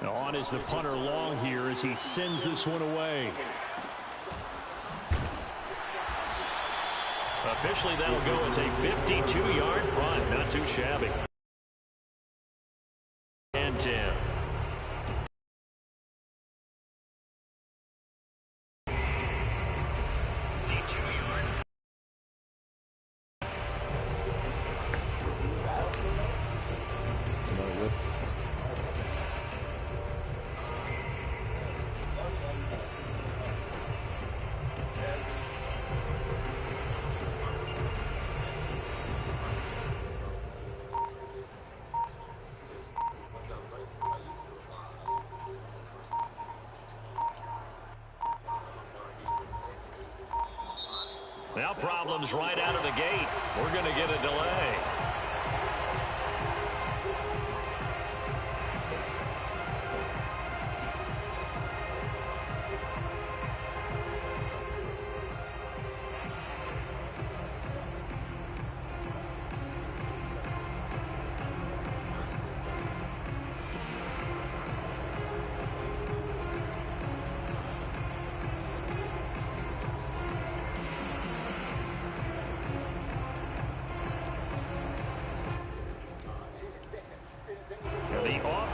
On is the punter long here as he sends this one away. Officially, that'll go as a 52-yard punt. Not too shabby. And 10. Now problems right out of the gate. We're going to get a delay.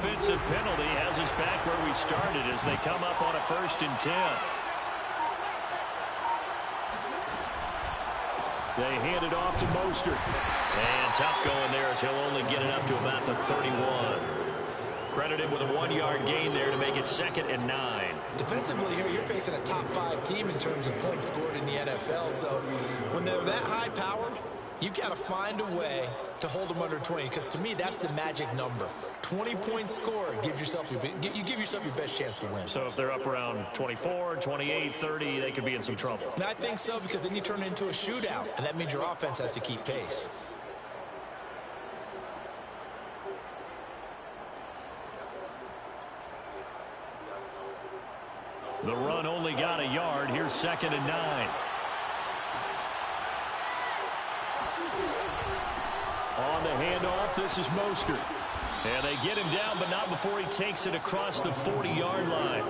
Offensive penalty has us back where we started as they come up on a 1st and 10. They hand it off to Mostert. And tough going there as he'll only get it up to about the 31. Credited with a 1-yard gain there to make it 2nd and 9. Defensively here, you're facing a top 5 team in terms of points scored in the NFL. So when they're that high powered, you've got to find a way to hold them under 20, because to me that's the magic number. 20 points scored gives yourself you give yourself your best chance to win. So if they're up around 24, 28, 30, they could be in some trouble. And I think so, because then you turn it into a shootout, and that means your offense has to keep pace. The run only got a yard. Here's 2nd and 9. On the handoff, this is Mostert. And they get him down, but not before he takes it across the 40-yard line.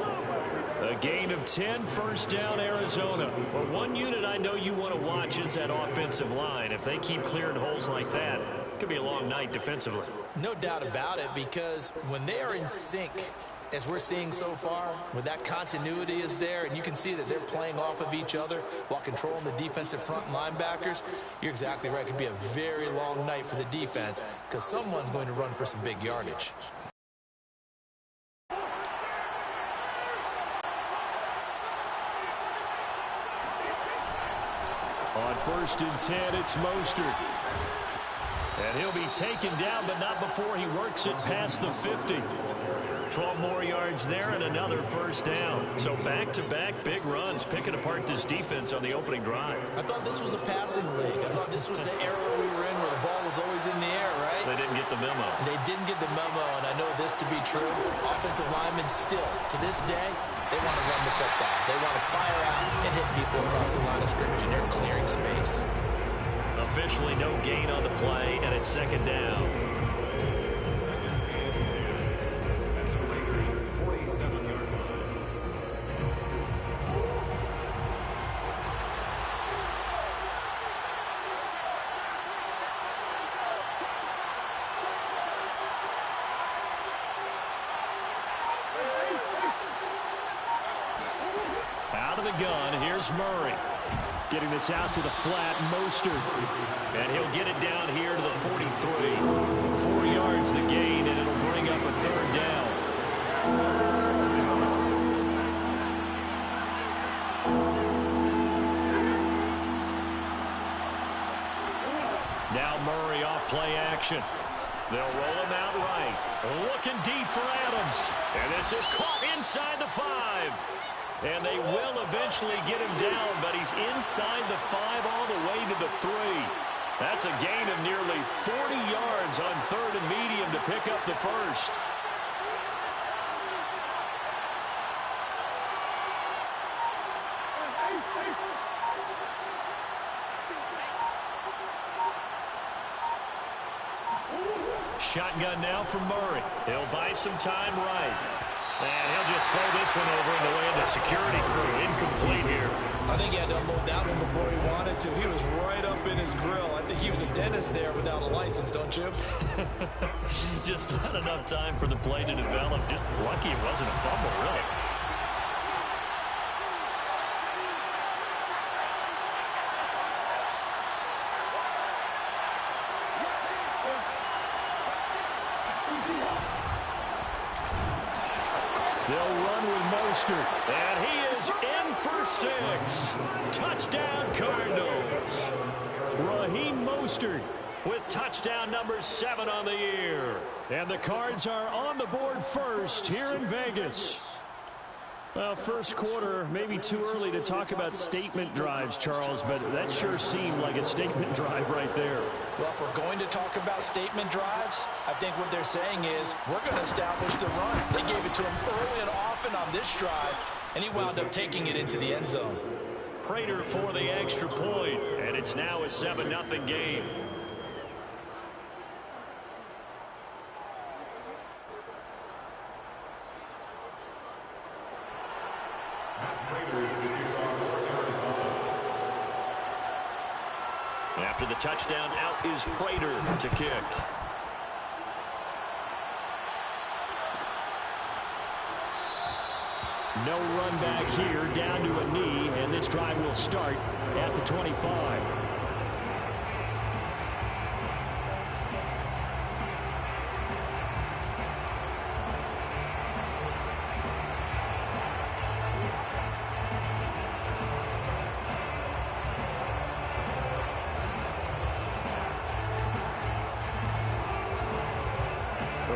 A gain of 10, 1st down, Arizona. Well, one unit I know you want to watch is that offensive line. If they keep clearing holes like that, it could be a long night defensively. No doubt about it, because when they are in sync, as we're seeing so far, when that continuity is there, and you can see that they're playing off of each other while controlling the defensive front linebackers, you're exactly right. It could be a very long night for the defense, because someone's going to run for some big yardage. On 1st and 10, it's Mostert. And he'll be taken down, but not before he works it past the 50. 12 more yards there and another 1st down. So back-to-back big runs, picking apart this defense on the opening drive. I thought this was a passing league. I thought this was the era we were in where the ball was always in the air, right? They didn't get the memo. They didn't get the memo, and I know this to be true. Offensive linemen still, to this day, they want to run the football. They want to fire out and hit people across the line of scrimmage, and they're clearing space. Officially no gain on the play, and it's 2nd down. Out of the gun, here's Murray. Getting this out to the flat, Mostert. And he'll get it down here to the 43. 4 yards the gain, and it'll bring up a 3rd down. Now Murray off play action. They'll roll him out right. Looking deep for Adams. And this is caught inside the 5. And they will eventually get him down, but he's inside the 5 all the way to the 3. That's a gain of nearly 40 yards on 3rd and medium to pick up the 1st. Shotgun now from Murray. He'll buy some time right. And he'll just throw this one over in the way of the security crew. Incomplete here. I think he had to unload that one before he wanted to. He was right up in his grill. I think he was a dentist there without a license, don't you? Just not enough time for the play to develop. Just lucky it wasn't a fumble, really. They'll run with Mostert, and he is in for 6. Touchdown, Cardinals. Raheem Mostert with touchdown number 7 on the year. And the Cards are on the board first here in Vegas. Well, first quarter, maybe too early to talk about statement drives, Charles, but that sure seemed like a statement drive right there. Well, if we're going to talk about statement drives, I think what they're saying is we're going to establish the run. They gave it to him early and often on this drive, and he wound up taking it into the end zone. Prater for the extra point, and it's now a 7-0 game. After the touchdown, out is Prater to kick. No run back here, down to a knee, and this drive will start at the 25.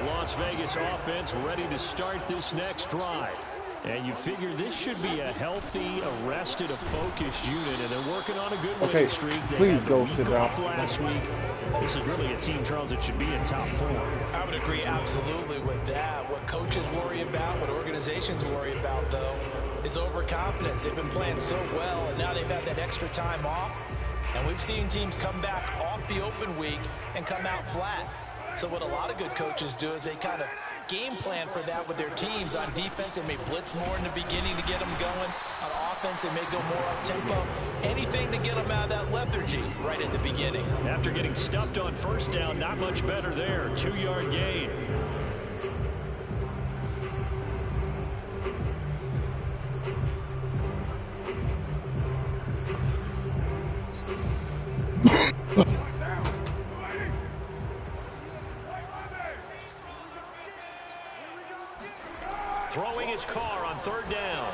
Las Vegas offense ready to start this next drive. And you figure this should be a healthy, arrested, a focused unit, and they're working on a good winning streak. Please go sit down. Last week. This is really a team, Charles, that should be in top 4. I would agree absolutely with that. What coaches worry about, what organizations worry about, though, is overconfidence. They've been playing so well, and now they've had that extra time off. And we've seen teams come back off the open week and come out flat. So what a lot of good coaches do is they kind of game plan for that with their teams. On defense, they may blitz more in the beginning to get them going. On offense, they may go more up-tempo. Anything to get them out of that lethargy right at the beginning. After getting stuffed on first down, not much better there. 2-yard gain. Throwing his car on 3rd down.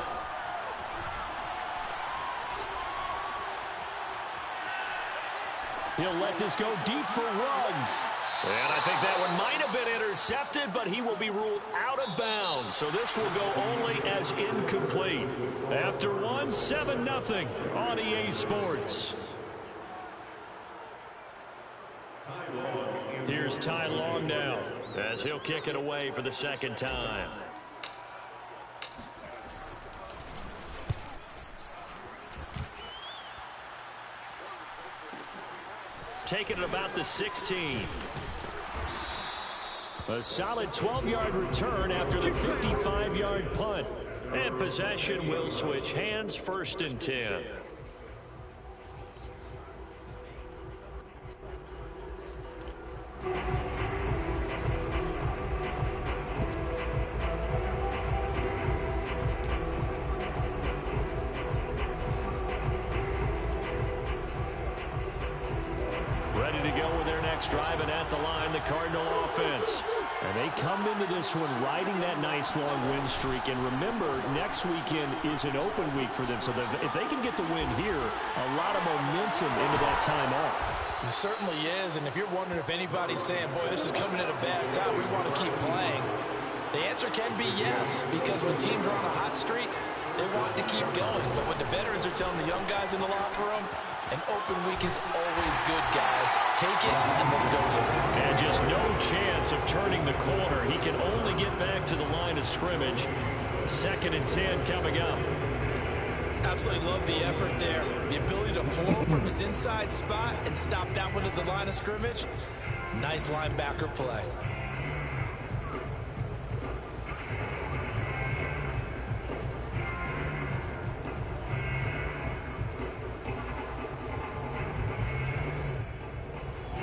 He'll let this go deep for Ruggs. And I think that one might have been intercepted, but he will be ruled out of bounds. So this will go only as incomplete. After 1, 7-0 on EA Sports. Here's Ty Long now as he'll kick it away for the 2nd time. Taking it about the 16. A solid 12-yard return after the 55-yard punt. And possession will switch hands, 1st and 10. Ready to go with their next drive, and at the line, the Cardinal offense. And they come into this one riding that nice long win streak. And remember, next weekend is an open week for them. So if they can get the win here, a lot of momentum into that time off. It certainly is. And if you're wondering if anybody's saying, boy, this is coming at a bad time, we want to keep playing, the answer can be yes. Because when teams are on a hot streak, they want to keep going. But what the veterans are telling the young guys in the locker room, an open week is always good, guys. Take it and let's go. And just no chance of turning the corner. He can only get back to the line of scrimmage. 2nd and 10 coming up. Absolutely love the effort there. The ability to flow from his inside spot and stop that one at the line of scrimmage. Nice linebacker play.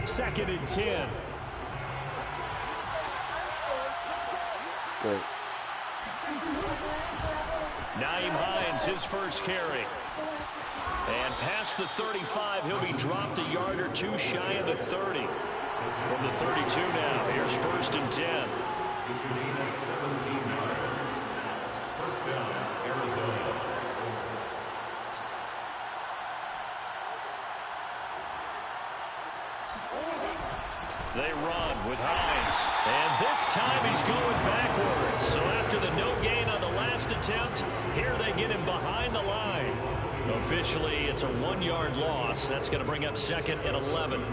2nd and 10. Great. Nyheim Hines, his first carry. And past the 35, he'll be dropped a yard or two shy of the 30. From the 32 now, here's 1st and 10. First down, Arizona. They run with Hines. And this time he's going backwards. So after the no gain on the last attempt, here they get him behind the line. Officially, it's a 1-yard loss. That's going to bring up 2nd and 11.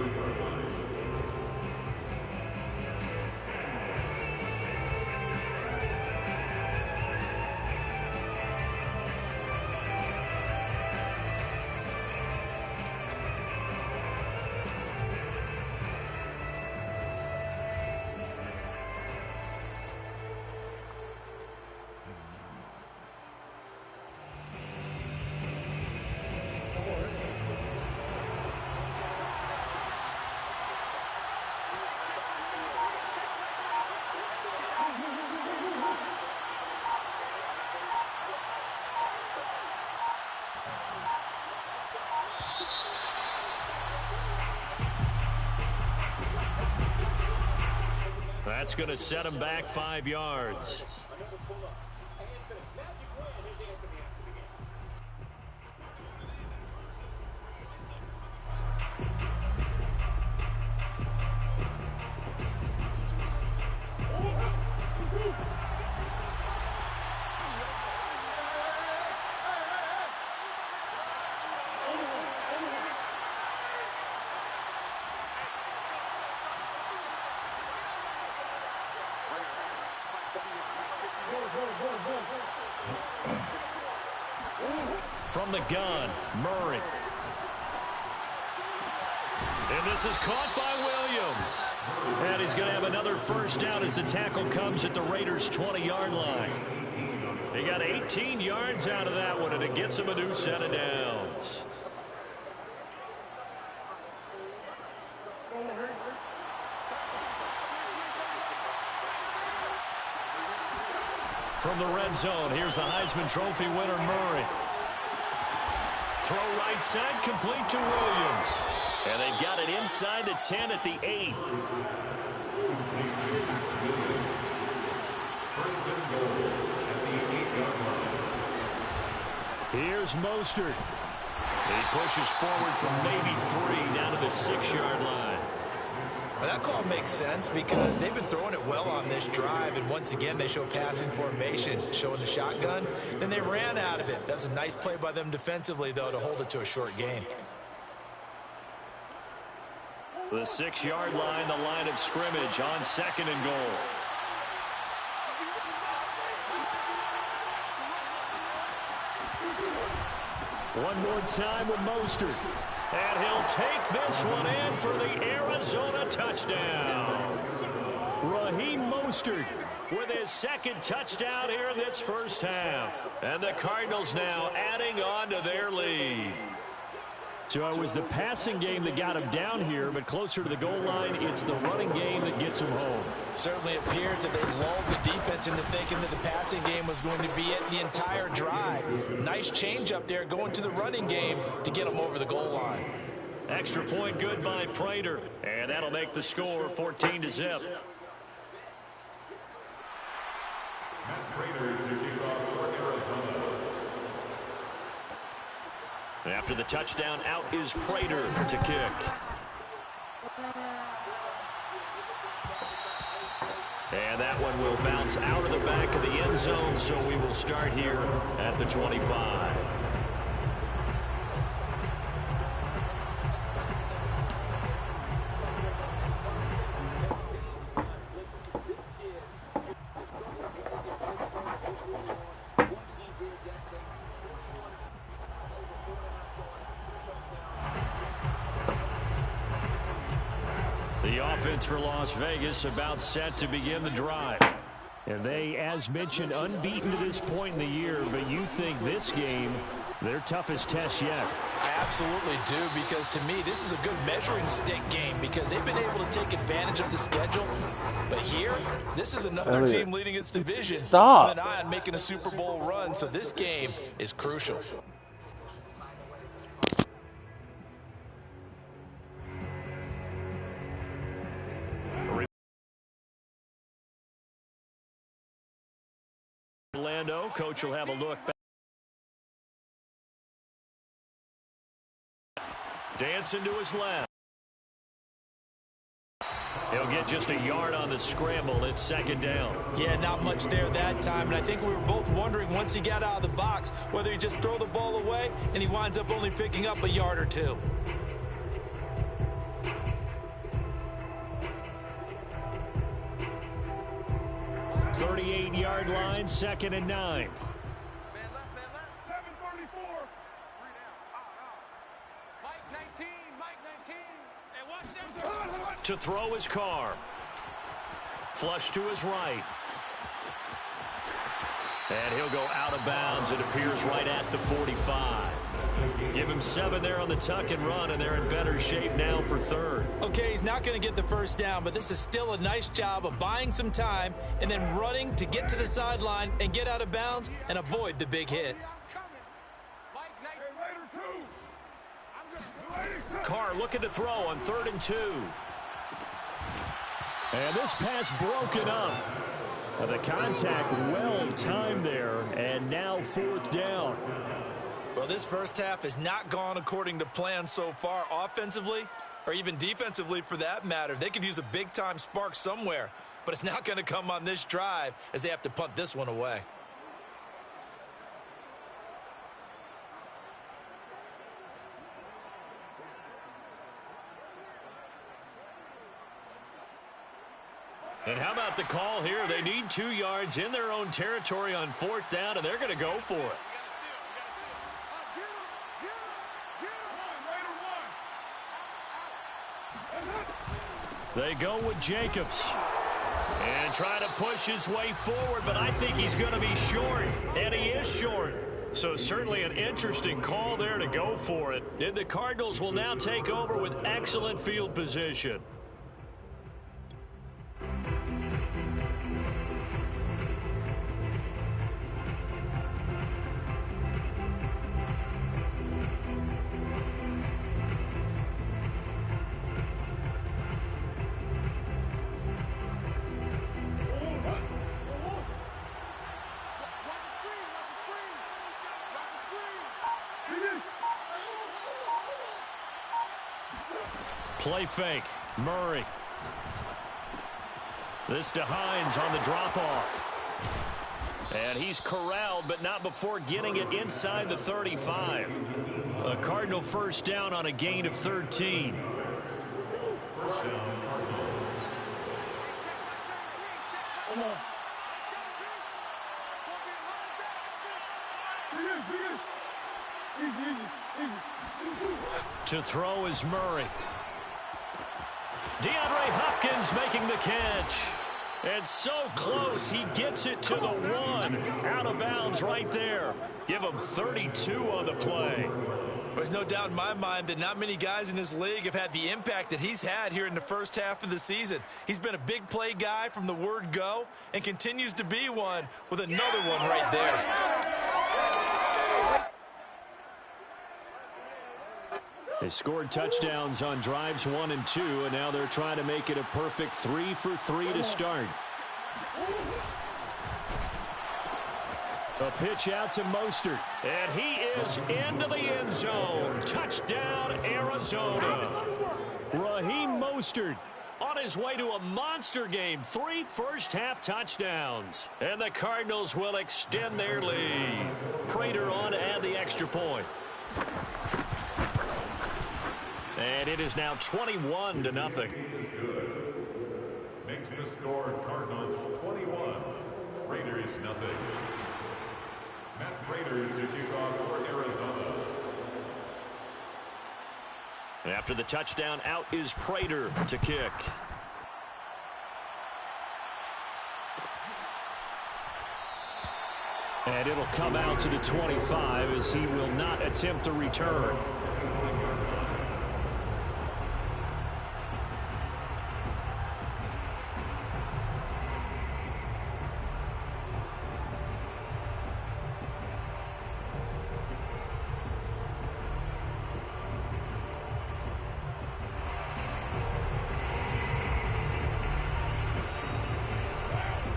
That's going to set him back 5 yards. From the gun, Murray. And this is caught by Williams. And he's going to have another first down as the tackle comes at the Raiders' 20-yard line. He got 18 yards out of that one, and it gets him a new set of downs. From the red zone, here's the Heisman Trophy winner, Murray. Throw right side, complete to Williams. And they've got it inside the 10 at the 8. First and goal at the 8-yard line. Here's Mostert. He pushes forward from maybe 3 down to the 6-yard line. Well, that call makes sense because they've been throwing it well on this drive, and once again they show passing formation, showing the shotgun. Then they ran out of it. That was a nice play by them defensively, though, to hold it to a short gain. The 6-yard line, the line of scrimmage on 2nd and goal. One more time with Mostert. And he'll take this one in for the Arizona touchdown. Raheem Mostert with his 2nd touchdown here in this first half. And the Cardinals now adding on to their lead. So it was the passing game that got him down here, but closer to the goal line, it's the running game that gets him home. Certainly appears that they lulled the defense into thinking that the passing game was going to be it the entire drive. Nice change up there going to the running game to get them over the goal line. Extra point good by Prater, and that'll make the score 14-0. Matt Prater to kick off for Arizona. After the touchdown, out is Prater to kick. And that one will bounce out of the back of the end zone, so we will start here at the 25. The offense for Las Vegas about set to begin the drive. And they, as mentioned, unbeaten to this point in the year, but you think this game, their toughest test yet. I absolutely do, because to me, this is a good measuring stick game because they've been able to take advantage of the schedule. But here, this is another team leading its division with an eye on making a Super Bowl run, so this game is crucial. Orlando, coach will have a look back. Dancing to his left. He'll get just a yard on the scramble. It's second down. Yeah, not much there that time. And I think we were both wondering once he got out of the box whether he just throw the ball away and he winds up only picking up a yard or two. The 38-yard line, 2nd and 9. 734. Mike 19, Mike 19. And watch them. To throw his car. Flush to his right. And he'll go out of bounds. It appears right at the 45. Give him 7 there on the tuck and run, and they're in better shape now for third. Okay, he's not going to get the first down, but this is still a nice job of buying some time and then running to get to the sideline and get out of bounds and avoid the big hit. Carr looking to throw on 3rd and 2. And this pass broken up. The contact well timed there, and now 4th down. Well, this first half has not gone according to plan so far offensively or even defensively for that matter. They could use a big-time spark somewhere, but it's not going to come on this drive as they have to punt this one away. And how about the call here? They need 2 yards in their own territory on 4th down, and they're going to go for it. They go with Jacobs. And trying to push his way forward, but I think he's going to be short, and he is short. So certainly an interesting call there to go for it. And the Cardinals will now take over with excellent field position. Play fake. Murray. This to Hines on the drop-off. And he's corralled, but not before getting it inside the 35. A Cardinal first down on a gain of 13. To throw is Murray. DeAndre Hopkins making the catch. And so close, he gets it to the 1. Out of bounds right there. Give him 32 on the play. There's no doubt in my mind that not many guys in this league have had the impact that he's had here in the first half of the season. He's been a big play guy from the word go and continues to be one with another one right there. They scored touchdowns on drives 1 and 2, and now they're trying to make it a perfect 3 for 3 to start. A pitch out to Mostert, and he is into the end zone. Touchdown, Arizona. Raheem Mostert on his way to a monster game. 3 first-half touchdowns. And the Cardinals will extend their lead. Prater on to add the extra point. And it is now 21-0. Makes the score Cardinals 21, Raiders nothing. Matt Prater to kick off for Arizona. After the touchdown, out is Prater to kick. And it'll come out to the 25 as he will not attempt a return.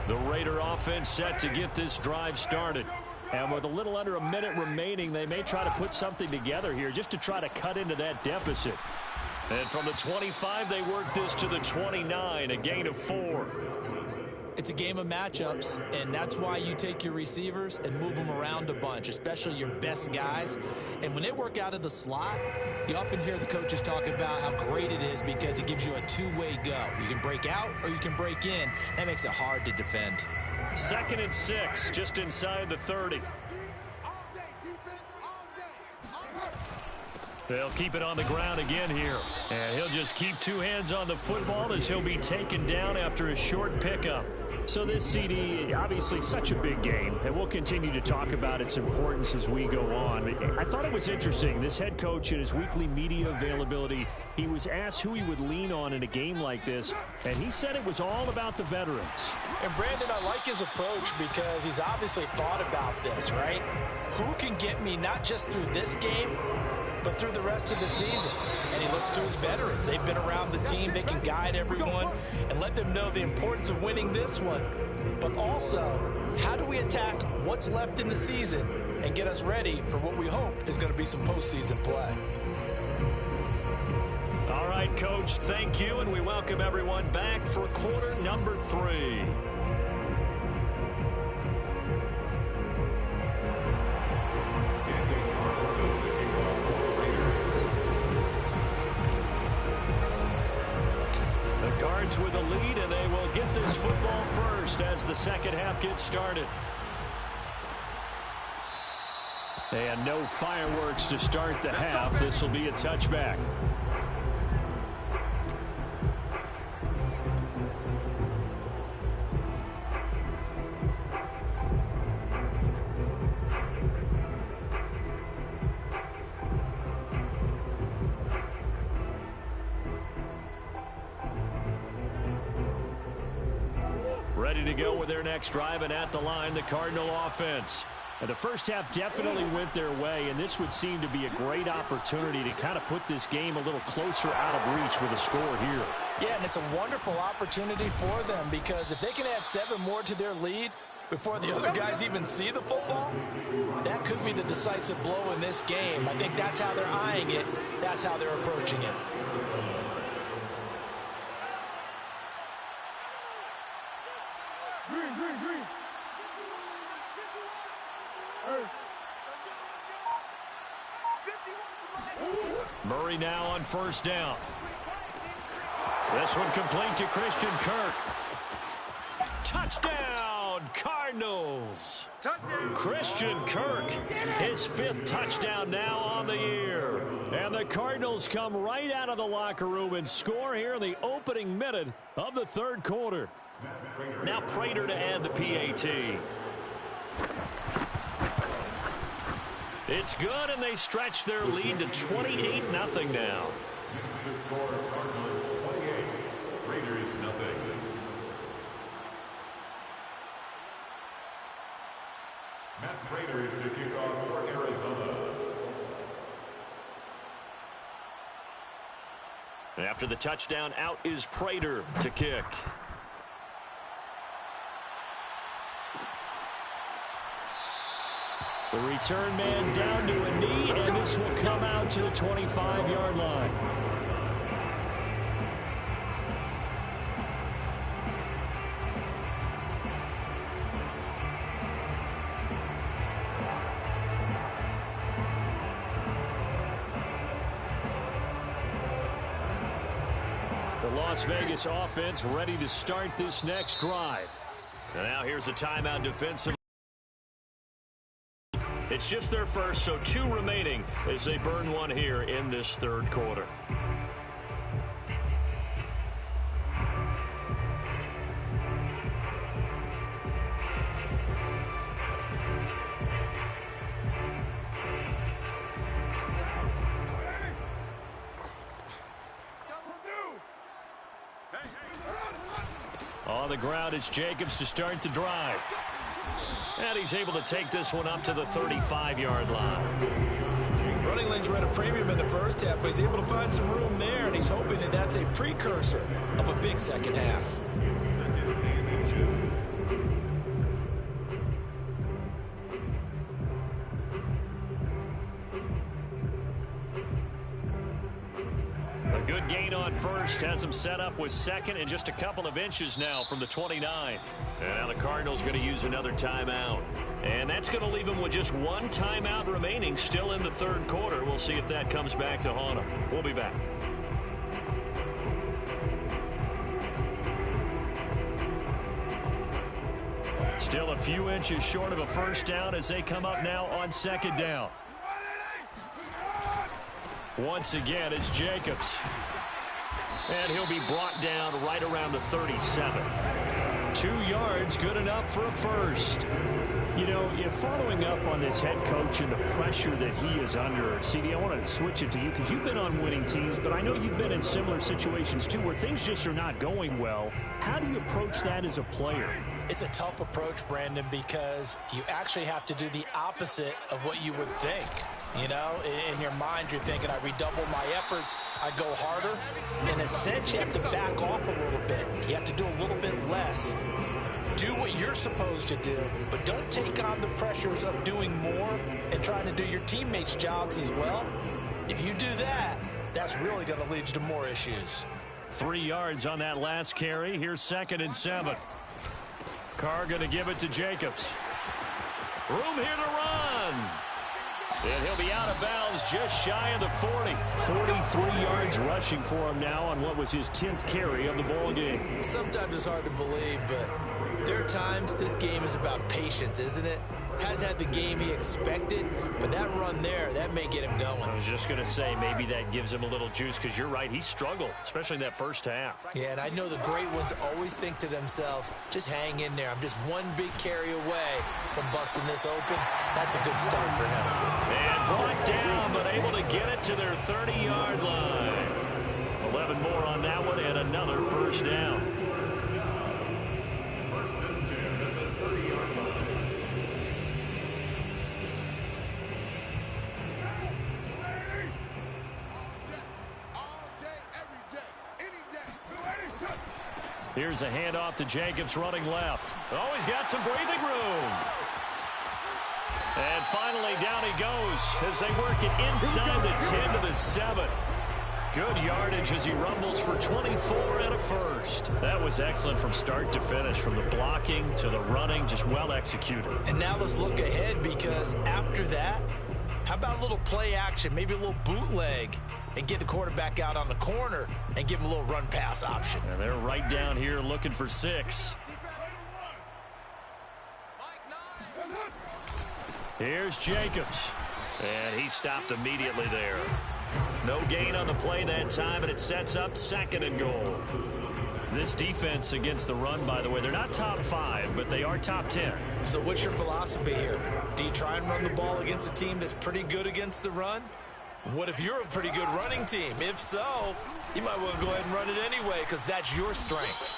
The Raider offense set to get this drive started. And with a little under a minute remaining, they may try to put something together here just to try to cut into that deficit. And from the 25, they work this to the 29, a gain of 4. It's a game of matchups, and that's why you take your receivers and move them around a bunch, especially your best guys. And when they work out of the slot, you often hear the coaches talk about how great it is because it gives you a two-way go. You can break out or you can break in. That makes it hard to defend. 2nd and 6, just inside the 30. They'll keep it on the ground again here. And he'll just keep two hands on the football as he'll be taken down after a short pickup. So this CD, obviously such a big game, and we'll continue to talk about its importance as we go on. I thought it was interesting. This head coach in his weekly media availability, he was asked who he would lean on in a game like this, and he said it was all about the veterans. And Brandon, I like his approach because he's obviously thought about this, right? Who can get me not just through this game, but through the rest of the season? And he looks to his veterans. They've been around the team. They can guide everyone and let them know the importance of winning this one. But also, how do we attack what's left in the season and get us ready for what we hope is going to be some postseason play? All right, Coach, thank you, and we welcome everyone back for quarter number 3. Cards with a lead, and they will get this football first as the second half gets started. And no fireworks to start the half. This will be a touchback. Ready to go with their next drive, and at the line, the Cardinal offense. And the first half definitely went their way, and this would seem to be a great opportunity to kind of put this game a little closer out of reach with a score here. Yeah, and it's a wonderful opportunity for them because if they can add 7 more to their lead before the other guys even see the football, that could be the decisive blow in this game. I think that's how they're eyeing it. That's how they're approaching it. Murray now on first down. This one complete to Christian Kirk. Touchdown, Cardinals. Touchdown. Christian Kirk, his 5th touchdown now on the year. And the Cardinals come right out of the locker room and score here in the opening minute of the 3rd quarter. Now Prater to add the PAT. It's good, and they stretch their lead to 28-0 now. The score, Cardinals 28, Raiders 0. Matt Prater to kick off for Arizona. After the touchdown, out is Prater to kick. The return man down to a knee, and this will come out to the 25-yard line. The Las Vegas offense ready to start this next drive. And now here's a timeout defensive. It's just their first, so 2 remaining as they burn one here in this 3rd quarter. On the ground, it's Jacobs to start the drive. And he's able to take this one up to the 35-yard line. Running lanes were at a premium in the first half, but he's able to find some room there, and he's hoping that that's a precursor of a big second half. A good gain on first has him set up with second and just a couple of inches now from the 29. And now the Cardinals going to use another timeout. And that's going to leave him with just one timeout remaining still in the third quarter. We'll see if that comes back to haunt him. We'll be back. Still a few inches short of a first down as they come up now on second down. Once again, it's Jacobs. And he'll be brought down right around the 37. 2 yards, good enough for a first. You know, if following up on this head coach and the pressure that he is under, CD, I want to switch it to you because you've been on winning teams, but I know you've been in similar situations too where things just are not going well. How do you approach that as a player? It's a tough approach, Brandon, because you actually have to do the opposite of what you would think. You know, in your mind, you're thinking, I redouble my efforts, I go harder. In a sense, you have to back off a little bit. You have to do a little bit less. Do what you're supposed to do, but don't take on the pressures of doing more and trying to do your teammates' jobs as well. If you do that, that's really going to lead you to more issues. 3 yards on that last carry. Here's 2nd and 7. Carr going to give it to Jacobs. Room here to run. And he'll be out of bounds just shy of the 40. 43 yards rushing for him now on what was his 10th carry of the ball game. Sometimes it's hard to believe, but there are times this game is about patience, isn't it? Has had the game he expected, but that run there, that may get him going. I was just going to say, maybe that gives him a little juice because you're right, he struggled, especially in that first half. Yeah, and I know the great ones always think to themselves, just hang in there. I'm just one big carry away from busting this open. That's a good start for him. And brought down, but able to get it to their 30-yard line. 11 more on that one and another first down. First and 10 at the 30-yard line. Here's a handoff to Jacobs running left. Oh, he's got some breathing room. And finally down he goes as they work it inside the 10 to the 7. Good yardage as he rumbles for 24 and a first. That was excellent from start to finish, from the blocking to the running, just well executed. And now let's look ahead, because after that, how about a little play action, maybe a little bootleg, and get the quarterback out on the corner and give him a little run pass option. And they're right down here looking for 6. Here's Jacobs. And he stopped immediately there. No gain on the play that time, and it sets up 2nd and goal. This defense against the run, by the way, they're not top 5, but they are top 10. So what's your philosophy here? Do you try and run the ball against a team that's pretty good against the run? What if you're a pretty good running team? If so, you might want to go ahead and run it anyway, because that's your strength.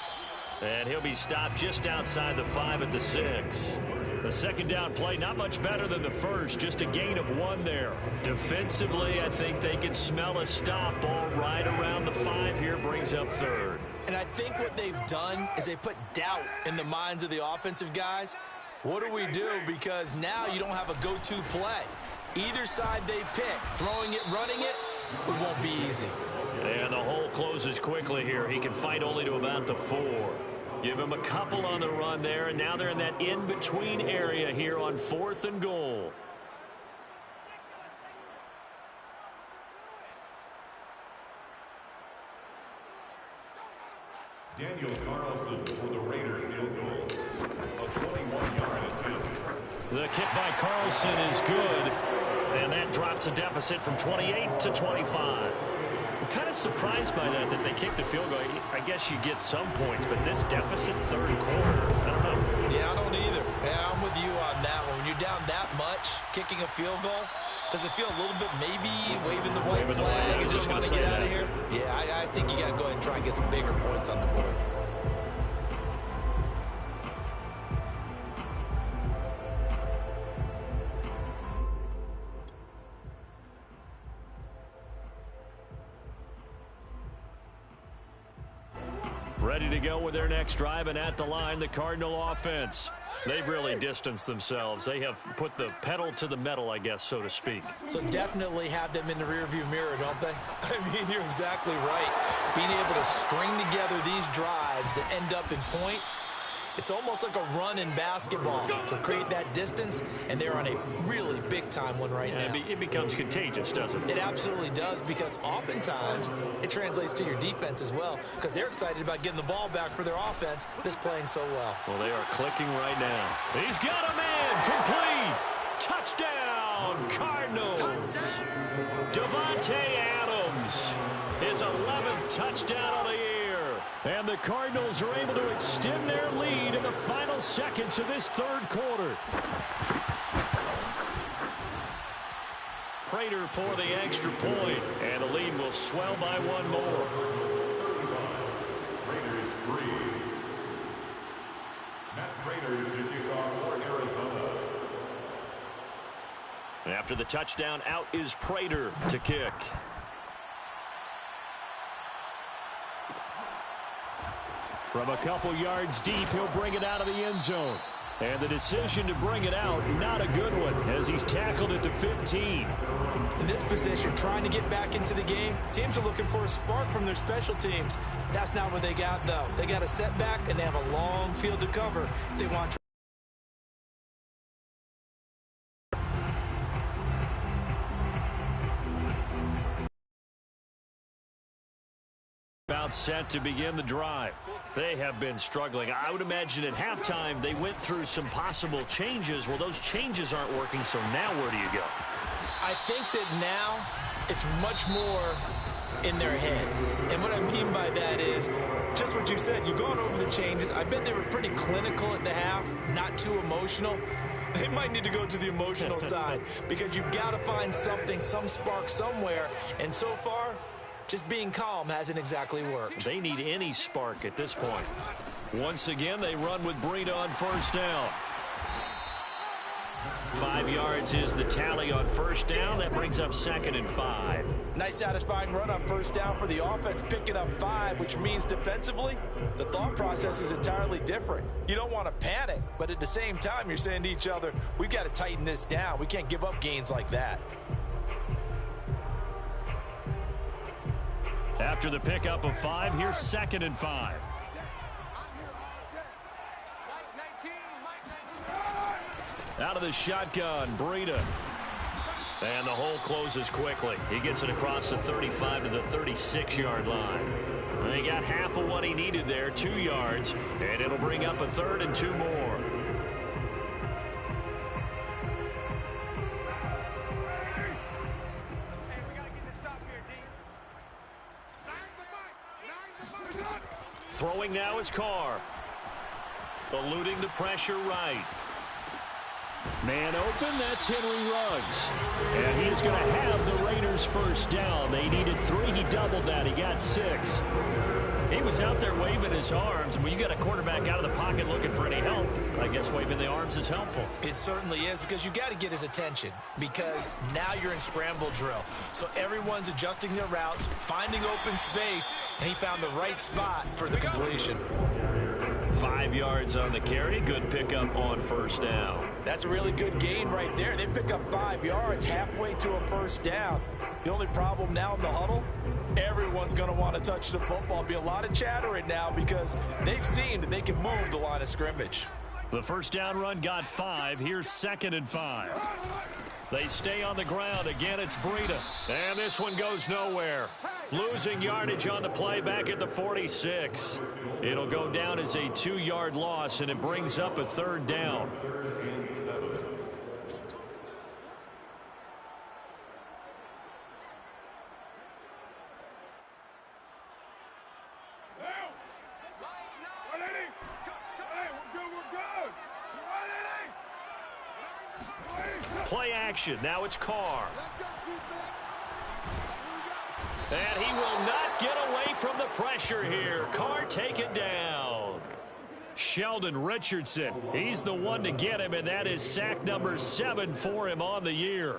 And he'll be stopped just outside the 5 at the 6. The second down play, not much better than the first, just a gain of 1 there. Defensively, I think they can smell a stop ball right around the 5 here, brings up 3rd. And I think what they've done is they put doubt in the minds of the offensive guys. What do we do? Because now you don't have a go-to play. Either side they pick, throwing it, running it, it won't be easy. And the hole closes quickly here. He can fight only to about the 4. Give him a couple on the run there, and now they're in that in-between area here on 4th and goal. Daniel Carlson for the Raider field goal. A 21-yard attempt. The kick by Carlson is good, and that drops a deficit from 28 to 25. I'm kind of surprised by that they kicked the field goal. I guess you get some points, but this deficit 3rd quarter, I don't know. Yeah, I don't either. Yeah, I'm with you on that one. When you're down that much, kicking a field goal, does it feel a little bit maybe waving the white flag and just want to get out of here? Yeah, I think you got to go ahead and try and get some bigger points on the board. Ready to go with their next drive, and at the line, the Cardinal offense. They've really distanced themselves. They have put the pedal to the metal, I guess, so to speak. So definitely have them in the rearview mirror, don't they? I mean, you're exactly right. Being able to string together these drives that end up in points, it's almost like a run in basketball to create that distance, and they're on a really big-time one right now. It becomes contagious, doesn't it? It absolutely does, because oftentimes it translates to your defense as well, because they're excited about getting the ball back for their offense that's playing so well. Well, they are clicking right now. He's got a man. Complete. Touchdown, Cardinals. Davante Adams, his 11th touchdown of the year. And the Cardinals are able to extend their lead in the final seconds of this third quarter. Prater for the extra point, and the lead will swell by one more. Raiders 3. Matt Prater to kick off for Arizona. And after the touchdown, out is Prater to kick. From a couple yards deep, he'll bring it out of the end zone. And the decision to bring it out, not a good one, as he's tackled at the 15. In this position, trying to get back into the game, teams are looking for a spark from their special teams. That's not what they got, though. They got a setback, and they have a long field to cover if they want to. About set to begin the drive. They have been struggling. I would imagine at halftime they went through some possible changes. Well, those changes aren't working, so now where do you go? I think that now it's much more in their head. And what I mean by that is just what you said. You've gone over the changes. I bet they were pretty clinical at the half, not too emotional. They might need to go to the emotional side because you've got to find something, some spark somewhere. And so far, just being calm hasn't exactly worked. They need any spark at this point. Once again, they run with Breida on first down. 5 yards is the tally on first down. That brings up 2nd and 5. Nice satisfying run on first down for the offense, picking up 5, which means defensively, the thought process is entirely different. You don't want to panic, but at the same time, you're saying to each other, we've got to tighten this down. We can't give up gains like that. After the pickup of 5, here's 2nd and 5. Out of the shotgun, Breida. And the hole closes quickly. He gets it across the 35 to the 36-yard line. And he got half of what he needed there, 2 yards, and it'll bring up a 3rd and 2 more. Throwing now is Carr. Eluding the pressure right. Man open, that's Henry Ruggs. And he's going to have the Raiders first down. They needed 3, he doubled that, he got 6. He was out there waving his arms. When you got a quarterback out of the pocket looking for any help, I guess waving the arms is helpful. It certainly is, because you got to get his attention, because now you're in scramble drill. So everyone's adjusting their routes, finding open space, and he found the right spot for the completion. 5 yards on the carry. Good pickup on first down. That's a really good gain right there. They pick up 5 yards halfway to a first down. The only problem now in the huddle, everyone's going to want to touch the football. Be a lot of chattering now because they've seen that they can move the line of scrimmage. The first down run got 5. Here's 2nd and 5. They stay on the ground. Again, it's Breida. And this one goes nowhere. Losing yardage on the play back at the 46. It'll go down as a 2-yard loss, and it brings up a 3rd down. Play action. Now it's Carr. And he will not get away from the pressure here. Carr taken down. Sheldon Richardson, he's the one to get him, and that is sack number 7 for him on the year.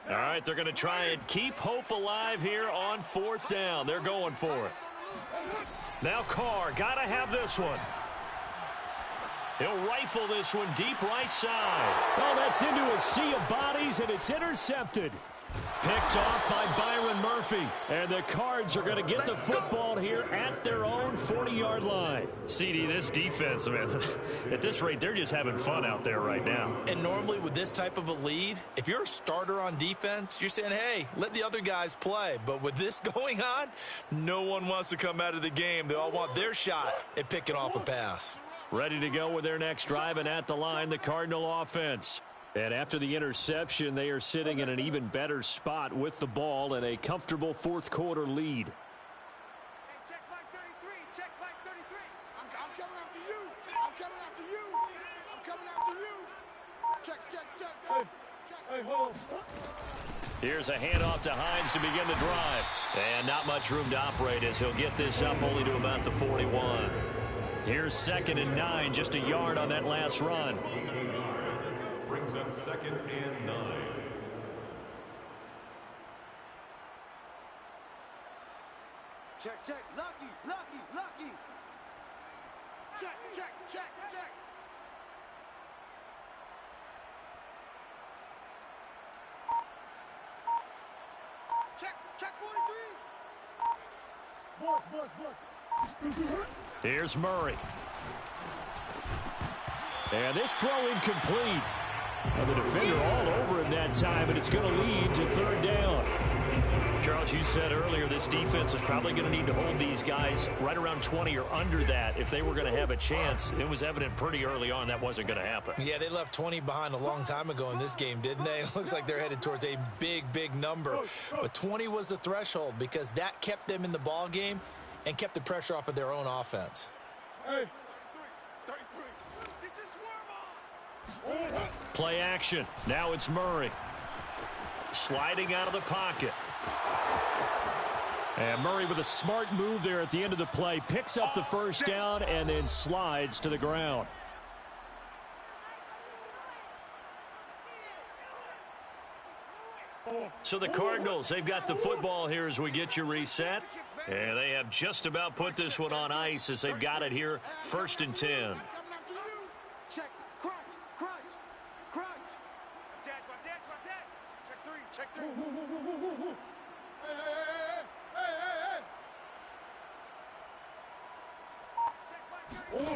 All right, they're going to try and keep hope alive here on 4th down. They're going for it. Now Carr, got to have this one. He'll rifle this one deep right side. Oh, that's into a sea of bodies, and it's intercepted. Picked off by Byron Murphy. And the Cards are going to get the football here at their own 40-yard line. CD, this defense, man, at this rate, they're just having fun out there right now. And normally with this type of a lead, if you're a starter on defense, you're saying, hey, let the other guys play. But with this going on, no one wants to come out of the game. They all want their shot at picking off a pass. Ready to go with their next drive, and at the line, the Cardinal offense. And after the interception, they are sitting in an even better spot with the ball and a comfortable 4th quarter lead. Hey, check back 33. Check back 33. I'm coming after you. I'm coming after you. I'm coming after you. Check. Hey, hold on. Here's a handoff to Hines to begin the drive. And not much room to operate as he'll get this up only to about the 41. Here's 2nd and 9, just a yard on that last run. Brings up 2nd and 9. Check. Lucky. Check. Check 43. Boys. Here's Murray. And this throw incomplete. And the defender all over him that time, and it's going to lead to 3rd down. Charles, you said earlier this defense is probably going to need to hold these guys right around 20 or under that if they were going to have a chance. It was evident pretty early on that wasn't going to happen. Yeah, they left 20 behind a long time ago in this game, didn't they? It looks like they're headed towards a big number. But 20 was the threshold because that kept them in the ball game and kept the pressure off of their own offense. Hey. 33. Get your swarm on. Play action. Now it's Murray. Sliding out of the pocket. And Murray with a smart move there at the end of the play. Picks up the 1st down and then slides to the ground. So the Cardinals, they've got the football here as we get you reset. And they have just about put this one on ice as they've got it here, 1st and 10. Coming after you. Check. Crunch. Watch that. Check 3. Hey.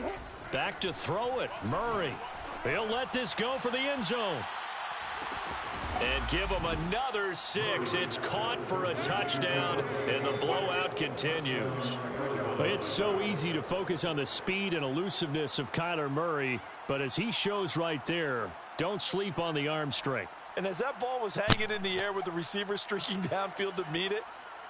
Back to throw it. Murray. He'll let this go for the end zone. And give them another 6. It's caught for a touchdown, and the blowout continues. It's so easy to focus on the speed and elusiveness of Kyler Murray, but as he shows right there, don't sleep on the arm strength. And as that ball was hanging in the air with the receiver streaking downfield to meet it,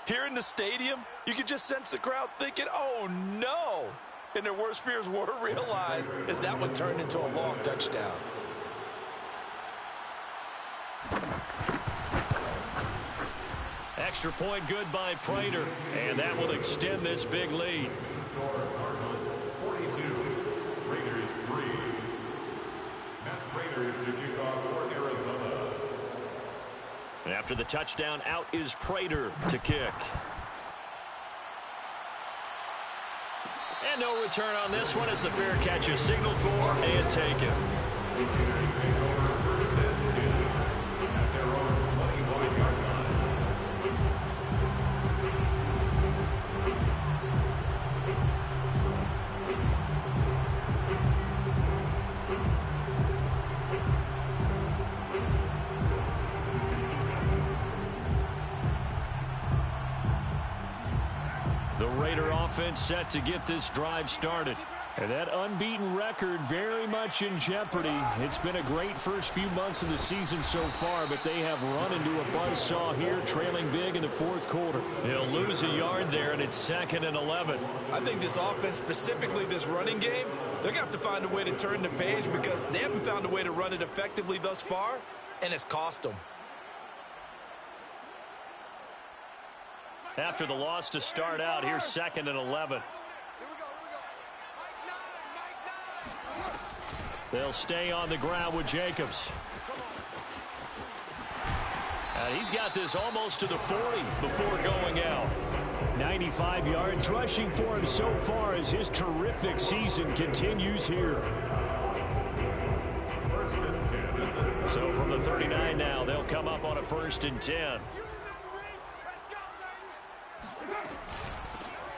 here in the stadium, you could just sense the crowd thinking, oh, no. And their worst fears were realized as that one turned into a long touchdown. Extra point good by Prater, and that will extend this big lead. Cardinals 42, Raiders 3. Matt Prater to kick off for Arizona. And after the touchdown, out is Prater to kick. And no return on this one as the fair catch is signaled for and taken. Raiders take over 1st and 10 at their own 25-yard line. The Raider offense set to get this drive started. And that unbeaten record very much in jeopardy. It's been a great first few months of the season so far, but they have run into a buzzsaw here, trailing big in the 4th quarter. He'll lose a yard there, and it's 2nd and 11. I think this offense, specifically this running game, they're going to have to find a way to turn the page because they haven't found a way to run it effectively thus far, and it's cost them. After the loss to start out, here's 2nd and 11. Here we go. Mike 9. They'll stay on the ground with Jacobs. He's got this almost to the 40 before going out. 95 yards rushing for him so far as his terrific season continues here. First and 10. So from the 39 now, they'll come up on a 1st and 10.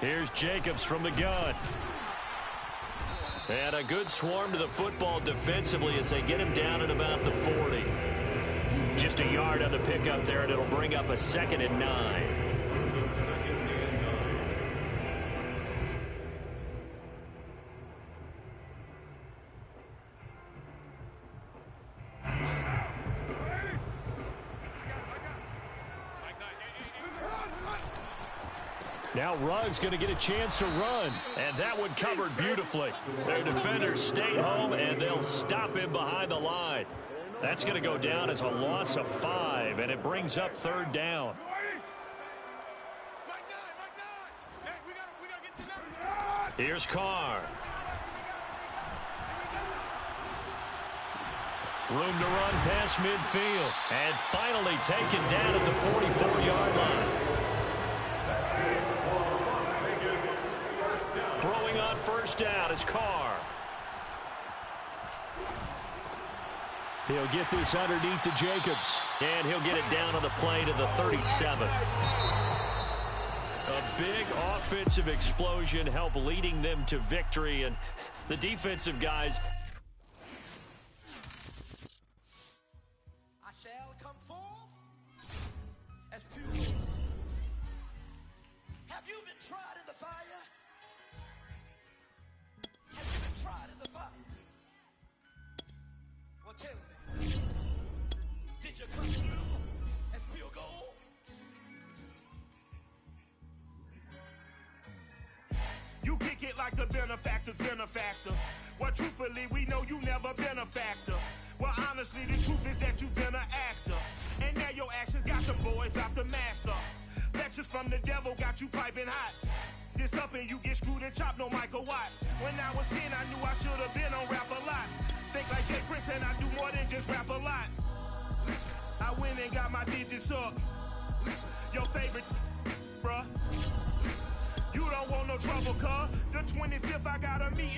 Here's Jacobs from the gun. And a good swarm to the football defensively as they get him down at about the 40. Just a yard on the pickup there, and it'll bring up a 2nd and 9. Now Ruggs going to get a chance to run. And that one covered beautifully. Their defenders stayed home, and they'll stop him behind the line. That's going to go down as a loss of 5, and it brings up 3rd down. Here's Carr. Room to run past midfield. And finally taken down at the 44-yard line. Throwing on 1st down is Carr. He'll get this underneath to Jacobs. And he'll get it down on the play to the 37. A big offensive explosion helped leading them to victory. And the defensive guys... I shall come forth as pure. Have you been tried in the fire? Have you been tried in the fire? Well, tell me. Did you come through as pure gold? You kick it like the benefactor's benefactor. Well, truthfully, we know you never been a factor. Well, honestly, the truth is that you've been an actor. And now your actions got the boys out the mass up. Lectures from the devil got you piping hot. This up and you get screwed and chopped, no Michael Watts. When I was 10, I knew I should have been on rap a lot. Think like Jay Prince and I do more than just rap a lot. I went and got my digits up. Your favorite, bruh. You don't want no trouble, cuz. The 25th, I got a meeting.